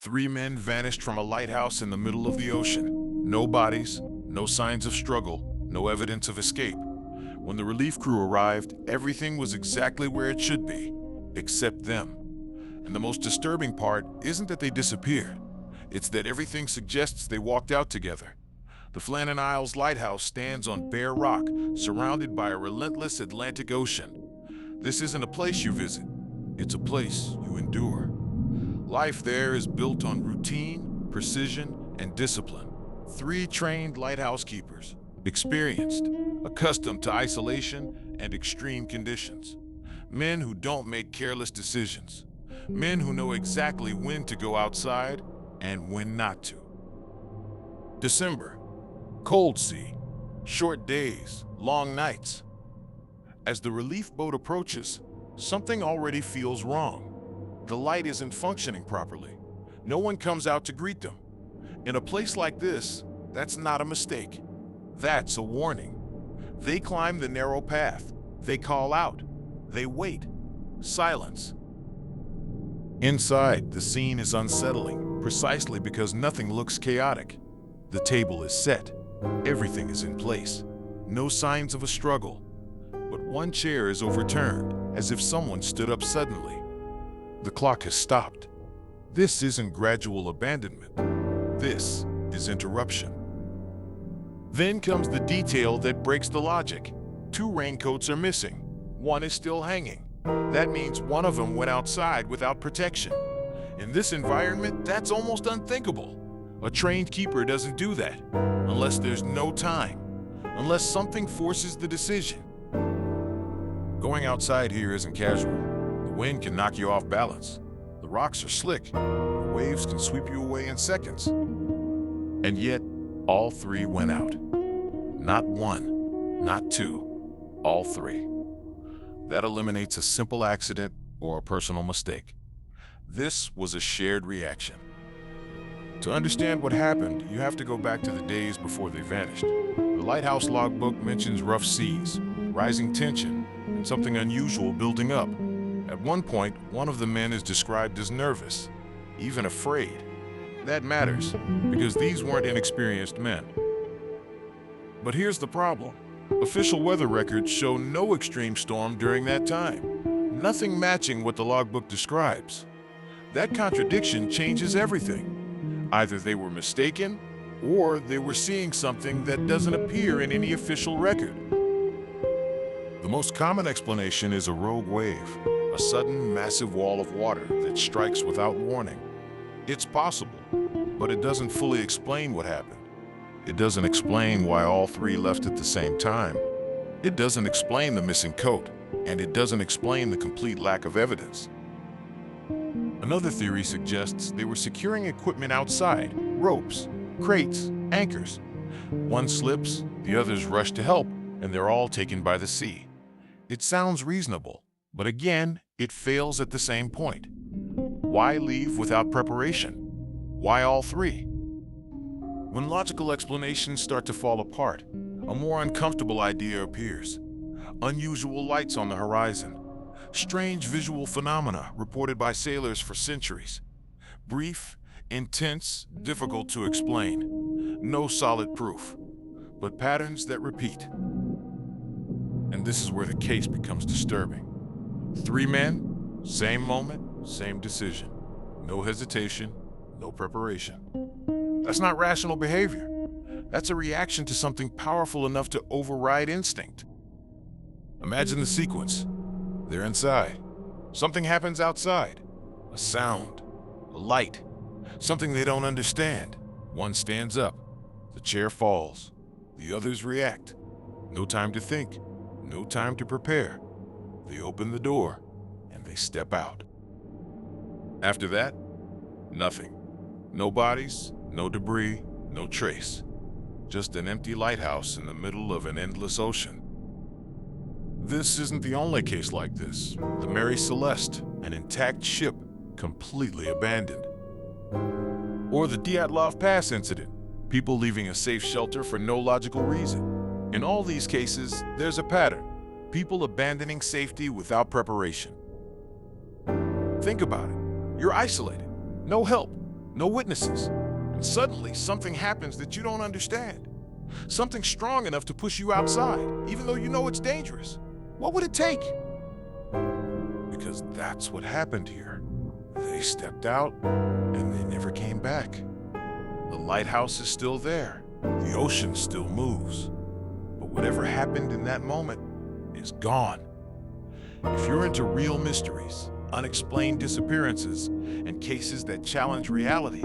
Three men vanished from a lighthouse in the middle of the ocean. No bodies, no signs of struggle, no evidence of escape. When the relief crew arrived, everything was exactly where it should be, except them. And the most disturbing part isn't that they disappeared. It's that everything suggests they walked out together. The Flannan Isles Lighthouse stands on bare rock, surrounded by a relentless Atlantic Ocean. This isn't a place you visit, it's a place you endure. Life there is built on routine, precision, and discipline. Three trained lighthouse keepers, experienced, accustomed to isolation and extreme conditions. Men who don't make careless decisions. Men who know exactly when to go outside and when not to. December. Cold sea. Short days, long nights. As the relief boat approaches, something already feels wrong. The light isn't functioning properly. No one comes out to greet them. In a place like this, that's not a mistake. That's a warning. They climb the narrow path. They call out. They wait. Silence. Inside, the scene is unsettling, precisely because nothing looks chaotic. The table is set. Everything is in place. No signs of a struggle. But one chair is overturned, as if someone stood up suddenly. The clock has stopped. This isn't gradual abandonment. This is interruption. Then comes the detail that breaks the logic. Two raincoats are missing. One is still hanging. That means one of them went outside without protection. In this environment, that's almost unthinkable. A trained keeper doesn't do that, unless there's no time, unless something forces the decision. Going outside here isn't casual. The wind can knock you off balance. The rocks are slick. The waves can sweep you away in seconds. And yet, all three went out. Not one, not two, all three. That eliminates a simple accident or a personal mistake. This was a shared reaction. To understand what happened, you have to go back to the days before they vanished. The lighthouse logbook mentions rough seas, rising tension, and something unusual building up. At one point, one of the men is described as nervous, even afraid. That matters, because these weren't inexperienced men. But here's the problem. Official weather records show no extreme storm during that time. Nothing matching what the logbook describes. That contradiction changes everything. Either they were mistaken, or they were seeing something that doesn't appear in any official record. The most common explanation is a rogue wave, a sudden massive wall of water that strikes without warning. It's possible, but it doesn't fully explain what happened. It doesn't explain why all three left at the same time. It doesn't explain the missing coat, and it doesn't explain the complete lack of evidence. Another theory suggests they were securing equipment outside, ropes, crates, anchors. One slips, the others rush to help, and they're all taken by the sea. It sounds reasonable, but again, it fails at the same point. Why leave without preparation? Why all three? When logical explanations start to fall apart, a more uncomfortable idea appears. Unusual lights on the horizon. Strange visual phenomena reported by sailors for centuries. Brief, intense, difficult to explain. No solid proof, but patterns that repeat. And this is where the case becomes disturbing. Three men, same moment, same decision. No hesitation, no preparation. That's not rational behavior. That's a reaction to something powerful enough to override instinct. Imagine the sequence. They're inside. Something happens outside. A sound, a light, something they don't understand. One stands up. The chair falls. The others react. No time to think. No time to prepare. They open the door and they step out. After that, nothing. No bodies, no debris, no trace. Just an empty lighthouse in the middle of an endless ocean. This isn't the only case like this. The Mary Celeste, an intact ship, completely abandoned. Or the Dyatlov Pass incident, people leaving a safe shelter for no logical reason. In all these cases, there's a pattern. People abandoning safety without preparation. Think about it. You're isolated. No help. no witnesses, and suddenly something happens that you don't understand. Something strong enough to push you outside, even though you know it's dangerous. What would it take? Because that's what happened here. They stepped out, and they never came back. The lighthouse is still there. The ocean still moves. But whatever happened in that moment is gone. If you're into real mysteries, unexplained disappearances, and cases that challenge reality,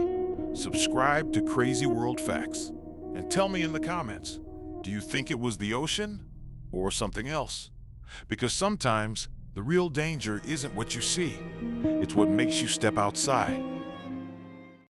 subscribe to Crazy World Facts. And tell me in the comments, do you think it was the ocean or something else? Because sometimes the real danger isn't what you see. It's what makes you step outside.